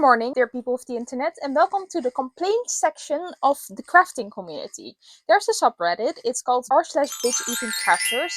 morning, dear people of the internet, and welcome to the complaints section of the crafting community. There's a subreddit, it's called r/bitch-eating-crafters,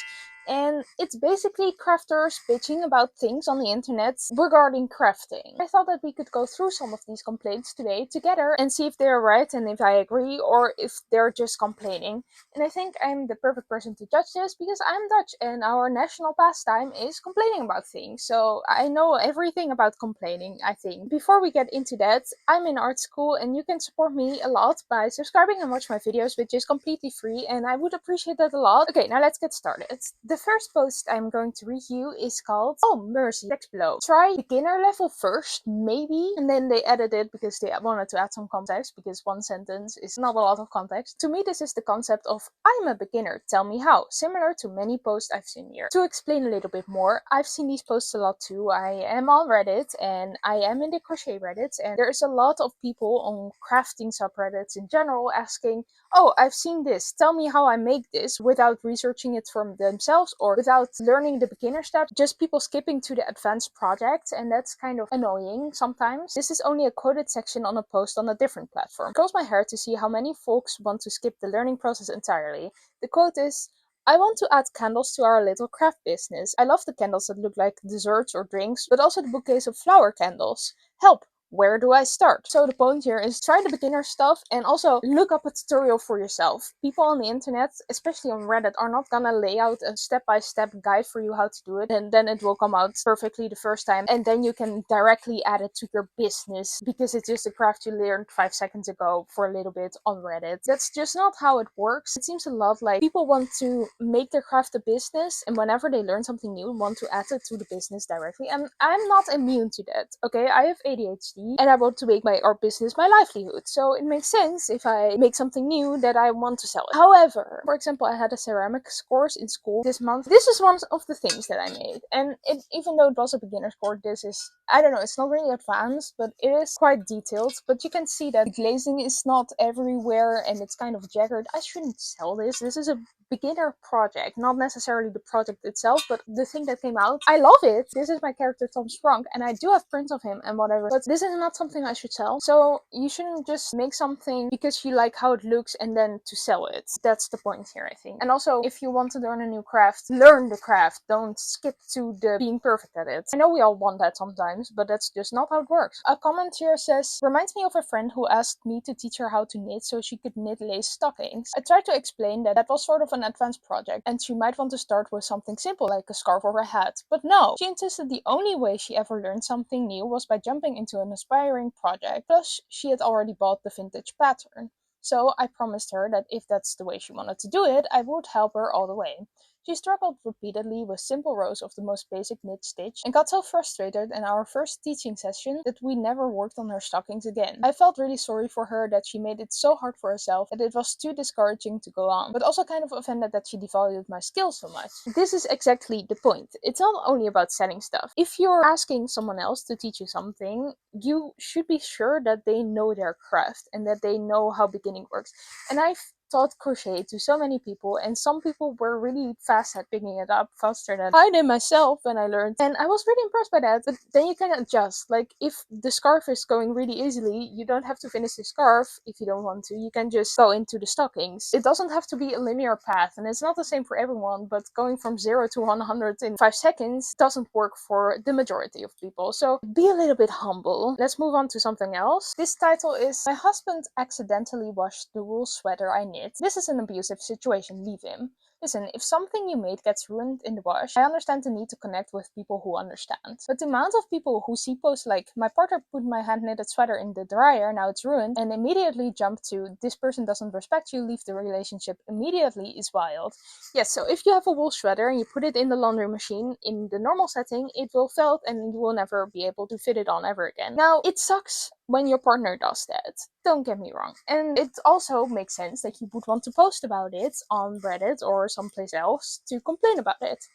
and it's basically crafters bitching about things on the internet regarding crafting. I thought that we could go through some of these complaints today together and see if they're right and if I agree or if they're just complaining. And I think I'm the perfect person to judge this because I'm Dutch and our national pastime is complaining about things. So I know everything about complaining, I think. Before we get into that, I'm in art school and you can support me a lot by subscribing and watch my videos, which is completely free, and I would appreciate that a lot. Okay, now let's get started. The first post I'm going to review is called "Oh Mercy, text below. Try beginner level first, maybe." And then they added it because they wanted to add some context, because one sentence is not a lot of context. To me, this is the concept of "I'm a beginner, tell me how," similar to many posts I've seen here. To explain a little bit more, I've seen these posts a lot too. I am on Reddit and I am in the crochet Reddits, and there's a lot of people on crafting subreddits in general asking, "Oh, I've seen this, tell me how I make this," without researching it for themselves or without learning the beginner steps, just people skipping to the advanced project, and that's kind of annoying sometimes. This is only a quoted section on a post on a different platform. It curls my hair to see how many folks want to skip the learning process entirely. The quote is, "I want to add candles to our little craft business. I love the candles that look like desserts or drinks, but also the bouquets of flower candles. Help! Where do I start?" So the point here is try the beginner stuff and also look up a tutorial for yourself. People on the internet, especially on Reddit, are not gonna lay out a step-by-step guide for you how to do it, and then it will come out perfectly the first time, and then you can directly add it to your business because it's just a craft you learned 5 seconds ago for a little bit on Reddit. That's just not how it works. It seems a lot like people want to make their craft a business, and whenever they learn something new, want to add it to the business directly. And I'm not immune to that, okay? I have ADHD and I want to make my art business my livelihood. So it makes sense if I make something new that I want to sell it. However, for example, I had a ceramics course in school this month. This is one of the things that I made. And even though it was a beginner's course, this is, I don't know, it's not really advanced, but it is quite detailed. But you can see that the glazing is not everywhere and it's kind of jagged. I shouldn't sell this. This is a beginner project, not necessarily the project itself, but the thing that came out. I love it. This is my character Tom Sprunk, and I do have prints of him and whatever, but this is not something I should sell. So you shouldn't just make something because you like how it looks and then to sell it. That's the point here, I think. And also, if you want to learn a new craft, learn the craft. Don't skip to the being perfect at it. I know we all want that sometimes, but that's just not how it works. A comment here says, "Reminds me of a friend who asked me to teach her how to knit so she could knit lace stockings. I tried to explain that was sort of an advanced project and she might want to start with something simple like a scarf or a hat. But no, she insisted the only way she ever learned something new was by jumping into an aspiring project. Plus, she had already bought the vintage pattern. So I promised her that if that's the way she wanted to do it, I would help her all the way. She struggled repeatedly with simple rows of the most basic knit stitch and got so frustrated in our first teaching session that we never worked on her stockings again. I felt really sorry for her that she made it so hard for herself that it was too discouraging to go on, but also kind of offended that she devalued my skills so much." This is exactly the point. It's not only about selling stuff. If you're asking someone else to teach you something, you should be sure that they know their craft and that they know how beginning works. And I've taught crochet to so many people, and some people were really fast at picking it up, faster than I did myself when I learned, and I was really impressed by that. But then you can adjust. Like, if the scarf is going really easily, you don't have to finish the scarf if you don't want to. You can just go into the stockings. It doesn't have to be a linear path, and it's not the same for everyone, but going from 0 to 100 in 5 seconds doesn't work for the majority of people. So be a little bit humble. Let's move on to something else. This title is "My husband accidentally washed the wool sweater I knit. This is an abusive situation, leave him." Listen, if something you made gets ruined in the wash, I understand the need to connect with people who understand. But the amount of people who see posts like, "My partner put my hand-knitted sweater in the dryer, now it's ruined," and immediately jump to, "This person doesn't respect you, leave the relationship immediately," is wild. Yes, so if you have a wool sweater and you put it in the laundry machine, in the normal setting, it will felt and you will never be able to fit it on ever again. Now, it sucks when your partner does that. Don't get me wrong. And it also makes sense that you would want to post about it on Reddit or someplace else to complain about it.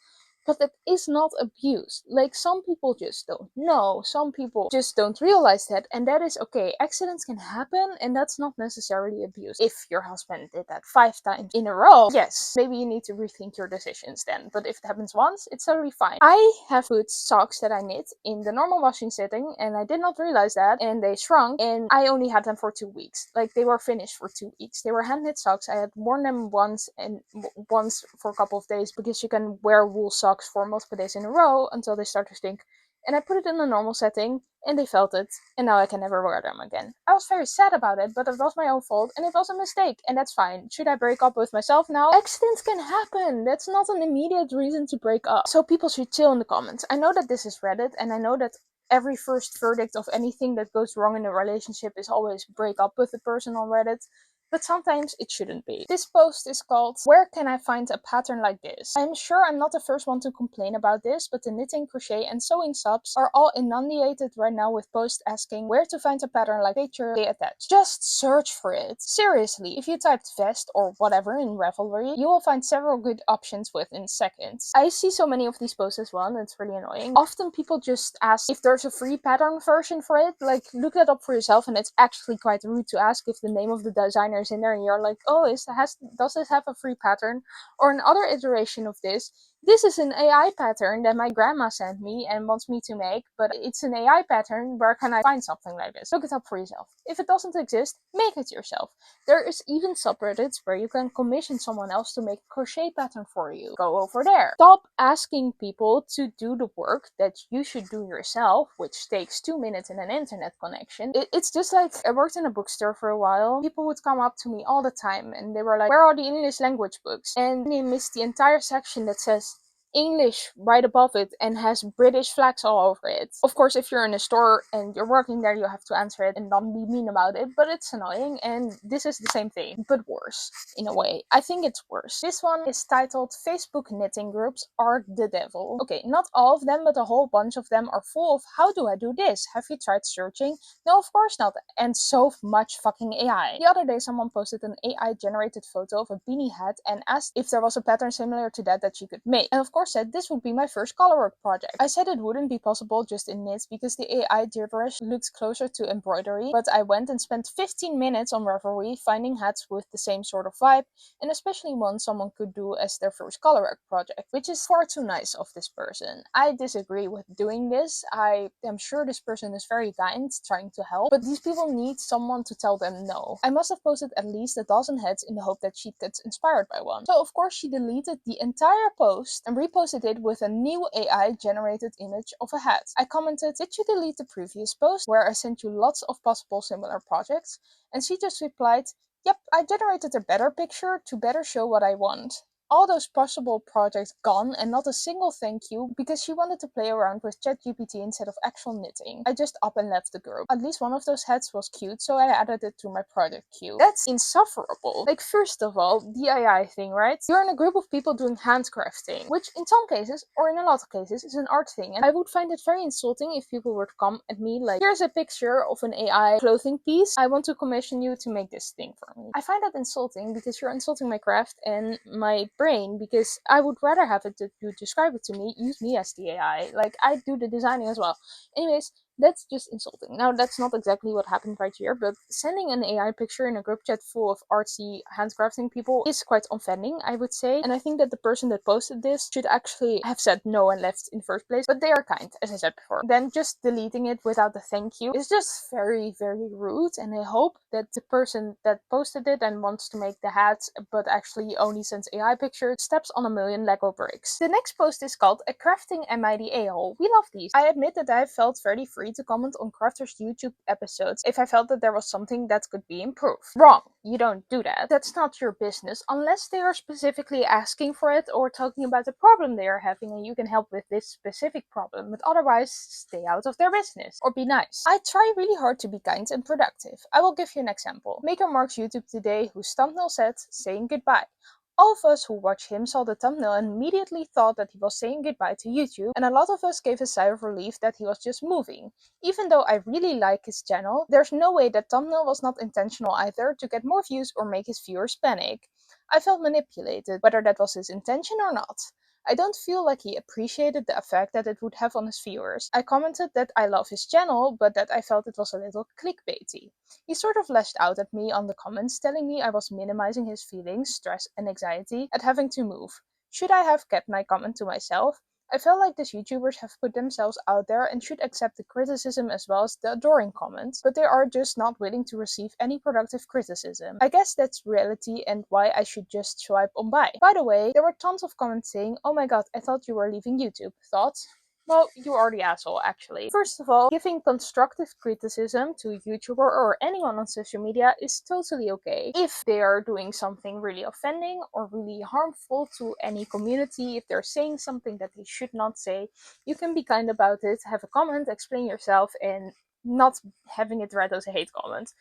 but that is not abuse. Like, some people just don't know, some people just don't realize that, and that is okay. Accidents can happen, and that's not necessarily abuse. If your husband did that 5 times in a row, yes, maybe you need to rethink your decisions then, but if it happens once, it's totally fine. I have put socks that I knit in the normal washing setting, and I did not realize that, and they shrunk, and I only had them for 2 weeks. Like, they were finished for 2 weeks. They were hand knit socks. I had worn them once for a couple of days, because you can wear wool socks for multiple days in a row until they start to stink. And I put it in the normal setting, and they felt it, and now I can never wear them again. I was very sad about it, but it was my own fault, and it was a mistake, and that's fine. Should I break up with myself now? Accidents can happen. That's not an immediate reason to break up. So people should chill in the comments. I know that this is Reddit, and I know that every first verdict of anything that goes wrong in a relationship is always break up with the person on Reddit. But sometimes it shouldn't be. This post is called "Where Can I Find a Pattern Like This?" I'm sure I'm not the first one to complain about this, but the knitting, crochet, and sewing subs are all inundated right now with posts asking where to find a pattern like the picture they attach. Just search for it. Seriously, if you typed vest or whatever in Ravelry, you will find several good options within seconds. I see so many of these posts as well, and it's really annoying. Often people just ask if there's a free pattern version for it. Like, look that up for yourself, and it's actually quite rude to ask if the name of the designer in there and you're like, oh, does this have a free pattern? Or another iteration of this is an AI pattern that my grandma sent me and wants me to make, but it's an AI pattern. Where can I find something like this? Look it up for yourself. If it doesn't exist, make it yourself. There is even subreddits where you can commission someone else to make a crochet pattern for you. Go over there. Stop asking people to do the work that you should do yourself, which takes 2 minutes and an internet connection. It's just like, I worked in a bookstore for a while. People would come up to me all the time and they were like, where are the English language books? And they missed the entire section that says English right above it and has British flags all over it. Of course, if you're in a store and you're working there, you have to answer it and not be mean about it, but it's annoying, and this is the same thing, but worse, in a way. I think it's worse. This one is titled "Facebook Knitting Groups Are the Devil." Okay, not all of them, but a whole bunch of them are full of "how do I do this? Have you tried searching? No, of course not," and so much fucking AI. The other day someone posted an AI generated photo of a beanie hat and asked if there was a pattern similar to that she could make, and of course said this would be my first colorwork project. I said it wouldn't be possible just in knits because the AI gibberish looks closer to embroidery, but I went and spent 15 minutes on Ravelry finding hats with the same sort of vibe, and especially one someone could do as their first colorwork project, which is far too nice of this person. I disagree with doing this. I am sure this person is very kind, trying to help, but these people need someone to tell them no. I must have posted at least a dozen hats in the hope that she gets inspired by one. So of course she deleted the entire post and reposted it with a new AI generated image of a hat. I commented, did you delete the previous post where I sent you lots of possible similar projects? And she just replied, yep, I generated a better picture to better show what I want. All those possible projects gone and not a single thank you because she wanted to play around with ChatGPT instead of actual knitting. I just up and left the group. At least one of those hats was cute, so I added it to my project queue. That's insufferable. Like, first of all, the AI thing, right? You're in a group of people doing handcrafting, which in some cases, or in a lot of cases, is an art thing, and I would find it very insulting if people were to come at me like, here's a picture of an AI clothing piece, I want to commission you to make this thing for me. I find that insulting because you're insulting my craft and my brain, because I would rather have it that you describe it to me, use me as the AI. Like, I do the designing as well. Anyways, that's just insulting. Now, that's not exactly what happened right here, but sending an AI picture in a group chat full of artsy handcrafting people is quite offending, I would say. And I think that the person that posted this should actually have said no and left in the first place. But they are kind, as I said before. Then just deleting it without the thank you is just very, very rude. And I hope that the person that posted it and wants to make the hat, but actually only sends AI pictures, steps on a million Lego bricks. The next post is called "A Crafting Am I the A-hole?" We love these. I admit that I felt very free to comment on crafters' YouTube episodes if I felt that there was something that could be improved. Wrong. You don't do that. That's not your business unless they are specifically asking for it or talking about the problem they are having and you can help with this specific problem, but otherwise stay out of their business or be nice. I try really hard to be kind and productive. I will give you an example. Maker Mark's YouTube today, whose thumbnail said saying goodbye. All of us who watched him saw the thumbnail and immediately thought that he was saying goodbye to YouTube, and a lot of us gave a sigh of relief that he was just moving. Even though I really like his channel, there's no way that thumbnail was not intentional either to get more views or make his viewers panic. I felt manipulated, whether that was his intention or not. I don't feel like he appreciated the effect that it would have on his viewers. I commented that I love his channel, but that I felt it was a little clickbaity. He sort of lashed out at me on the comments, telling me I was minimizing his feelings, stress, and anxiety at having to move. Should I have kept my comment to myself? I felt like these YouTubers have put themselves out there and should accept the criticism as well as the adoring comments, but they are just not willing to receive any productive criticism. I guess that's reality and why I should just swipe on by. By the way, there were tons of comments saying, "Oh my god, I thought you were leaving YouTube." Thoughts? Well, you are the asshole, actually. First of all, giving constructive criticism to a YouTuber or anyone on social media is totally okay. If they are doing something really offending or really harmful to any community, if they're saying something that they should not say, you can be kind about it, have a comment, explain yourself, and not having it read as a hate comment.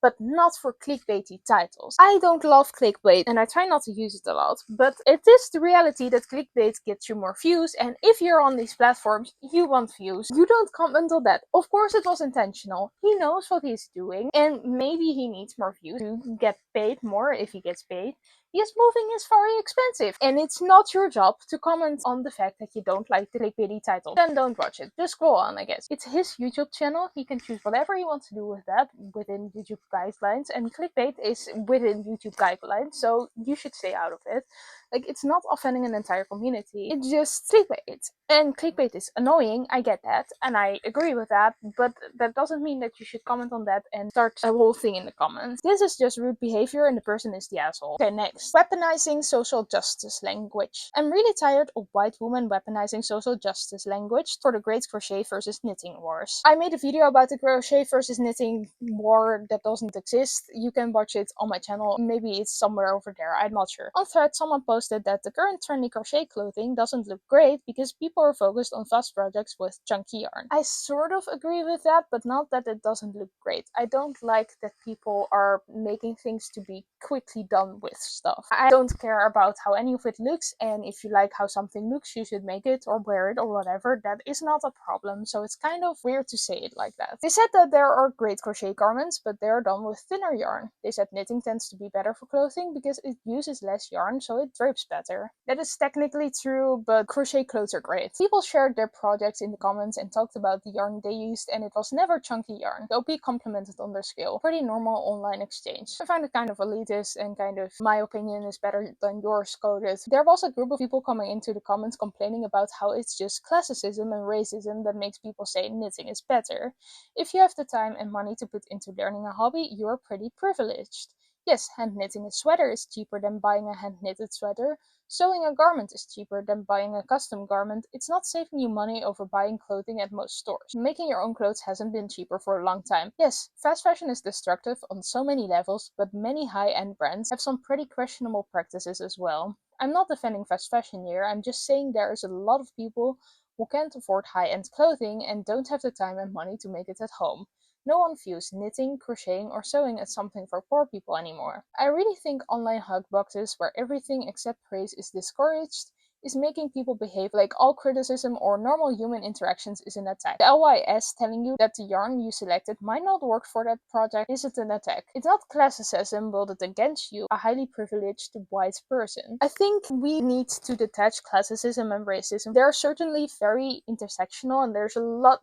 But not for clickbaity titles. I don't love clickbait and I try not to use it a lot, but it is the reality that clickbait gets you more views, and if you're on these platforms, you want views. You don't comment on that. Of course it was intentional. He knows what he's doing and maybe he needs more views to get paid more if he gets paid. Yes, moving is very expensive, and it's not your job to comment on the fact that you don't like the clickbaity title. Then don't watch it. Just scroll on, I guess. It's his YouTube channel. He can choose whatever he wants to do with that within YouTube guidelines, and clickbait is within YouTube guidelines, so you should stay out of it. Like, it's not offending an entire community. It's just clickbait. And clickbait is annoying, I get that, and I agree with that, but that doesn't mean that you should comment on that and start a whole thing in the comments. This is just rude behavior and the person is the asshole. Okay, next. Weaponizing social justice language. I'm really tired of white women weaponizing social justice language for the great crochet versus knitting wars. I made a video about the crochet versus knitting war that doesn't exist. You can watch it on my channel. Maybe it's somewhere over there, I'm not sure. On Thread, someone posted that the current trendy crochet clothing doesn't look great because people are focused on fast projects with chunky yarn. I sort of agree with that, but not that it doesn't look great. I don't like that people are making things to be quickly done with stuff. I don't care about how any of it looks, and if you like how something looks, you should make it or wear it or whatever. That is not a problem, so it's kind of weird to say it like that. They said that there are great crochet garments, but they are done with thinner yarn. They said knitting tends to be better for clothing because it uses less yarn, so it drapes better. That is technically true, but crochet clothes are great. People shared their projects in the comments and talked about the yarn they used, and it was never chunky yarn. The OP complimented on their skill. Pretty normal online exchange. I find it kind of elitist and kind of, my opinion is better than yours coded. There was a group of people coming into the comments complaining about how it's just classicism and racism that makes people say knitting is better. If you have the time and money to put into learning a hobby, you're pretty privileged. Yes, hand knitting a sweater is cheaper than buying a hand knitted sweater. Sewing a garment is cheaper than buying a custom garment. It's not saving you money over buying clothing at most stores. Making your own clothes hasn't been cheaper for a long time. Yes, fast fashion is destructive on so many levels, but many high-end brands have some pretty questionable practices as well. I'm not defending fast fashion here, I'm just saying there is a lot of people who can't afford high-end clothing and don't have the time and money to make it at home. No one views knitting, crocheting, or sewing as something for poor people anymore. I really think online hug boxes where everything except praise is discouraged is making people behave like all criticism or normal human interactions is an attack. The LYS telling you that the yarn you selected might not work for that project isn't an attack. It's not classism wielded against you, a highly privileged white person. I think we need to detach classicism and racism. They are certainly very intersectional and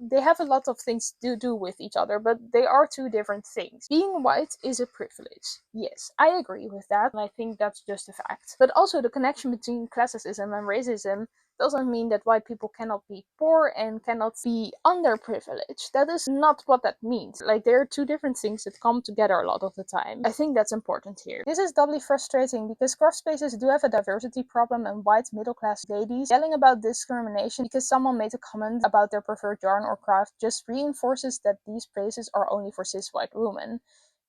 they have a lot of things to do with each other, but they are two different things. Being white is a privilege. Yes, I agree with that, and I think that's just a fact. But also the connection between classicism and racism doesn't mean that white people cannot be poor and cannot be underprivileged. That is not what that means. Like, there are two different things that come together a lot of the time. I think that's important here. This is doubly frustrating because craft spaces do have a diversity problem, and white middle-class ladies yelling about discrimination because someone made a comment about their preferred yarn or craft just reinforces that these places are only for cis white women.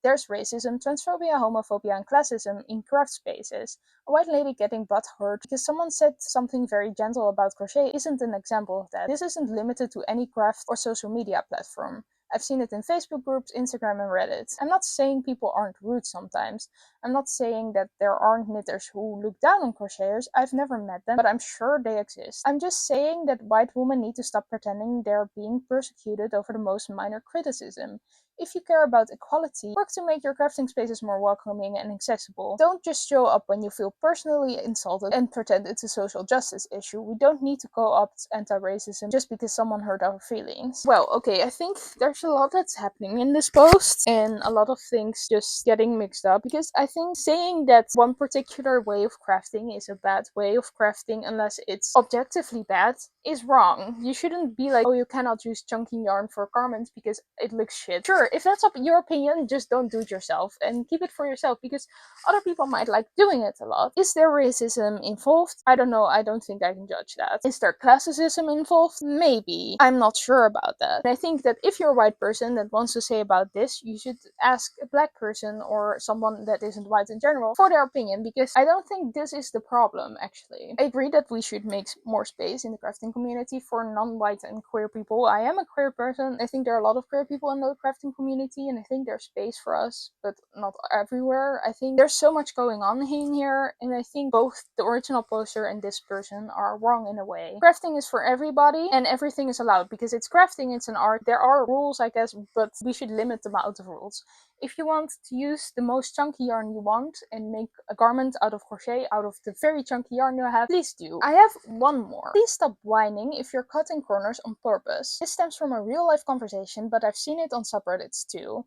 There's racism, transphobia, homophobia, and classism in craft spaces. A white lady getting butthurt because someone said something very gentle about crochet isn't an example of that. This isn't limited to any craft or social media platform. I've seen it in Facebook groups, Instagram, and Reddit. I'm not saying people aren't rude sometimes. I'm not saying that there aren't knitters who look down on crocheters. I've never met them, but I'm sure they exist. I'm just saying that white women need to stop pretending they're being persecuted over the most minor criticism. If you care about equality, work to make your crafting spaces more welcoming and accessible. Don't just show up when you feel personally insulted and pretend it's a social justice issue. We don't need to co-opt anti-racism just because someone hurt our feelings. Well, okay, I think there's a lot that's happening in this post and a lot of things just getting mixed up, because I think saying that one particular way of crafting is a bad way of crafting unless it's objectively bad is wrong. You shouldn't be like, oh, you cannot use chunky yarn for garments because it looks shit. Sure, if that's your opinion, just don't do it yourself and keep it for yourself, because other people might like doing it a lot. Is there racism involved? I don't know. I don't think I can judge that. Is there classism involved? Maybe. I'm not sure about that. And I think that if you're a white person that wants to say about this, you should ask a black person or someone that isn't white in general for their opinion, because I don't think this is the problem, actually. I agree that we should make more space in the crafting community for non-white and queer people. I am a queer person. I think there are a lot of queer people in the crafting community, and I think there's space for us, but not everywhere. I think there's so much going on in here, and I think both the original poster and this person are wrong in a way. Crafting is for everybody, and everything is allowed, because it's crafting, it's an art. There are rules, I guess, but we should limit the amount of rules. If you want to use the most chunky yarn you want and make a garment out of crochet out of the very chunky yarn you have, please do. I have one more. Please stop whining if you're cutting corners on purpose. This stems from a real life conversation, but I've seen it on subreddits too.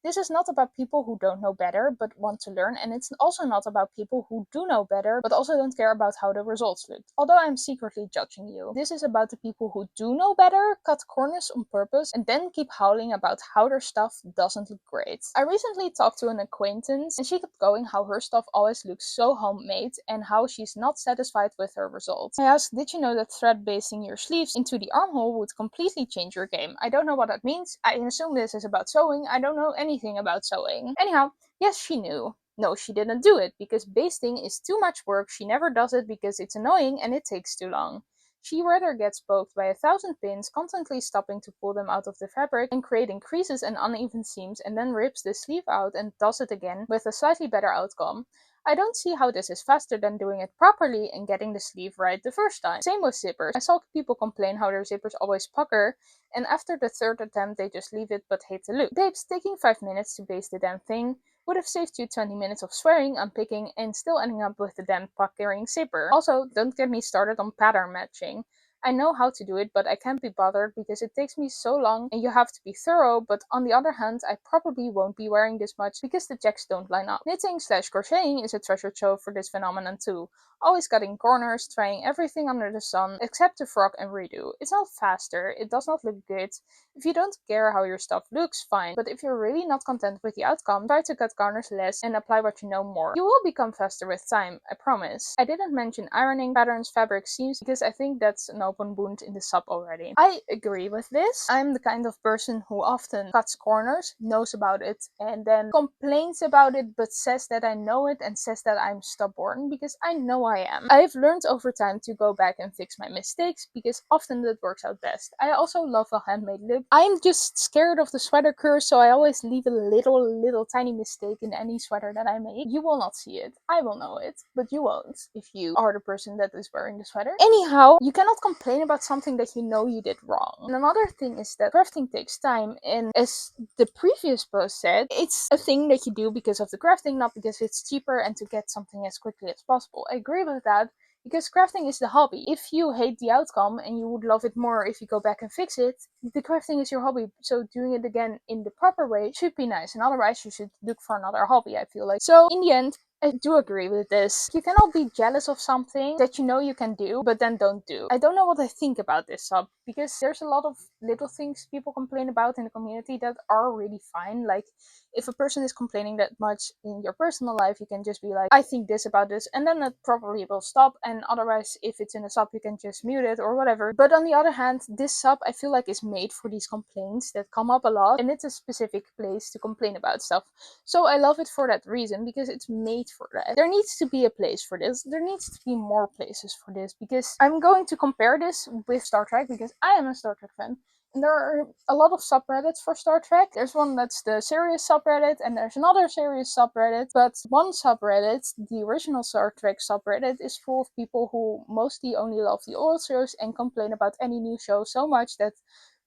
This is not about people who don't know better but want to learn, and it's also not about people who do know better but also don't care about how the results look. Although I'm secretly judging you. This is about the people who do know better, cut corners on purpose, and then keep howling about how their stuff doesn't look great. I recently talked to an acquaintance, and she kept going how her stuff always looks so homemade and how she's not satisfied with her results. I asked, did you know that thread basting your sleeves into the armhole would completely change your game? I don't know what that means. I assume this is about sewing. I don't know anything about sewing. Anyhow, yes, she knew. No, she didn't do it, because basting is too much work. She never does it because it's annoying and it takes too long. She rather gets poked by 1,000 pins, constantly stopping to pull them out of the fabric and creating creases and uneven seams, and then rips the sleeve out and does it again with a slightly better outcome. I don't see how this is faster than doing it properly and getting the sleeve right the first time. Same with zippers. I saw people complain how their zippers always pucker, and after the third attempt they just leave it but hate the look. Babes, taking 5 minutes to baste the damn thing would have saved you 20 minutes of swearing, unpicking, and still ending up with the damn puckering zipper. Also, don't get me started on pattern matching. I know how to do it, but I can't be bothered because it takes me so long and you have to be thorough, but on the other hand, I probably won't be wearing this much because the checks don't line up. Knitting / crocheting is a treasure trove for this phenomenon too. Always cutting corners, trying everything under the sun, except to frog and redo. It's not faster, it does not look good. If you don't care how your stuff looks, fine, but if you're really not content with the outcome, try to cut corners less and apply what you know more. You will become faster with time, I promise. I didn't mention ironing, patterns, fabric, seams, because I think that's an open wound in the sub already. I agree with this. I'm the kind of person who often cuts corners, knows about it, and then complains about it, but says that I know it and says that I'm stubborn, because I know I am. I've learned over time to go back and fix my mistakes, because often that works out best. I also love a handmade look. I'm just scared of the sweater curse, so I always leave a little tiny mistake in any sweater that I make. You will not see it. I will know it, but you won't if you are the person that is wearing the sweater. Anyhow, you cannot complain about something that you know you did wrong. And another thing is that crafting takes time, and as the previous post said, it's a thing that you do because of the crafting, not because it's cheaper and to get something as quickly as possible. I agree with that, because crafting is the hobby. If you hate the outcome and you would love it more if you go back and fix it, the crafting is your hobby, so doing it again in the proper way should be nice, and otherwise you should look for another hobby, I feel like. So in the end, I do agree with this. You cannot be jealous of something that you know you can do, but then don't do. I don't know what I think about this sub, because there's a lot of little things people complain about in the community that are really fine. Like, if a person is complaining that much in your personal life, you can just be like, I think this about this, and then it probably will stop. And otherwise, if it's in a sub, you can just mute it or whatever. But on the other hand, this sub, I feel like, is made for these complaints that come up a lot, and it's a specific place to complain about stuff. So I love it for that reason, because it's made for that. There needs to be a place for this. There needs to be more places for this, because I'm going to compare this with Star Trek, because I am a Star Trek fan. And there are a lot of subreddits for Star Trek. There's one that's the serious subreddit, and there's another serious subreddit. But one subreddit, the original Star Trek subreddit, is full of people who mostly only love the old shows and complain about any new show so much that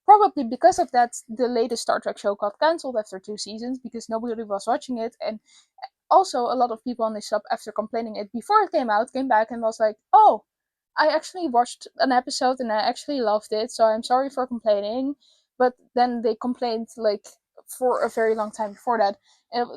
Probably because of that, the latest Star Trek show got cancelled after 2 seasons because nobody was watching it, and also a lot of people on the sub, after complaining it before it came out, came back and was like, oh, I actually watched an episode and I actually loved it, so I'm sorry for complaining. But then they complained like for a very long time before that.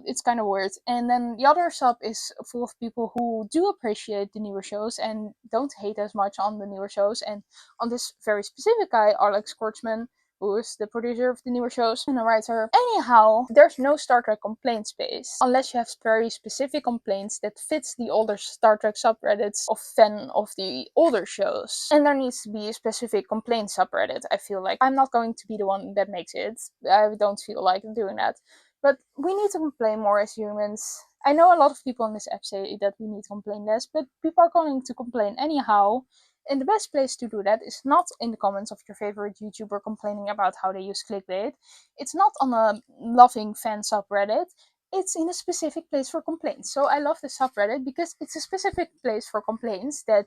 It's kind of weird. And then the other sub is full of people who do appreciate the newer shows and don't hate as much on the newer shows. And on this very specific guy, Alex Kurtzman, who is the producer of the newer shows and a writer. Anyhow, there's no Star Trek complaint space, unless you have very specific complaints that fits the older Star Trek subreddits of fan of the older shows. And there needs to be a specific complaint subreddit, I feel like. I'm not going to be the one that makes it. I don't feel like doing that. But we need to complain more as humans. I know a lot of people on this app say that we need to complain less, but people are going to complain anyhow. And the best place to do that is not in the comments of your favorite YouTuber complaining about how they use clickbait. It's not on a loving fan subreddit. It's in a specific place for complaints. So I love the subreddit because it's a specific place for complaints that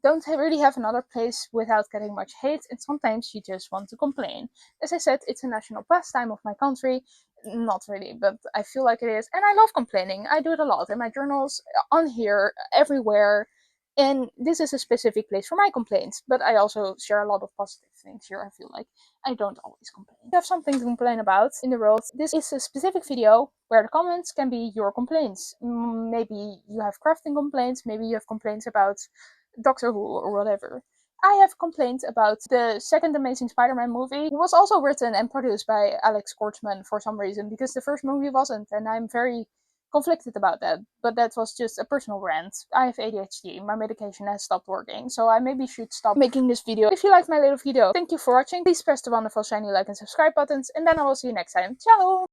don't really have another place without getting much hate, and sometimes you just want to complain. As I said, it's a national pastime of my country. Not really, but I feel like it is. And I love complaining. I do it a lot in my journals, on here, everywhere. And this is a specific place for my complaints, but I also share a lot of positive things here, I feel like. I don't always complain. If you have something to complain about in the world, this is a specific video where the comments can be your complaints. Maybe you have crafting complaints, maybe you have complaints about Doctor Who or whatever. I have complained about the second Amazing Spider-Man movie. It was also written and produced by Alex Kurtzman for some reason, because the first movie wasn't, and I'm very conflicted about that, but that was just a personal rant. I have ADHD, my medication has stopped working, so I maybe should stop making this video. If you liked my little video, thank you for watching. Please press the wonderful shiny like and subscribe buttons, and then I will see you next time. Ciao!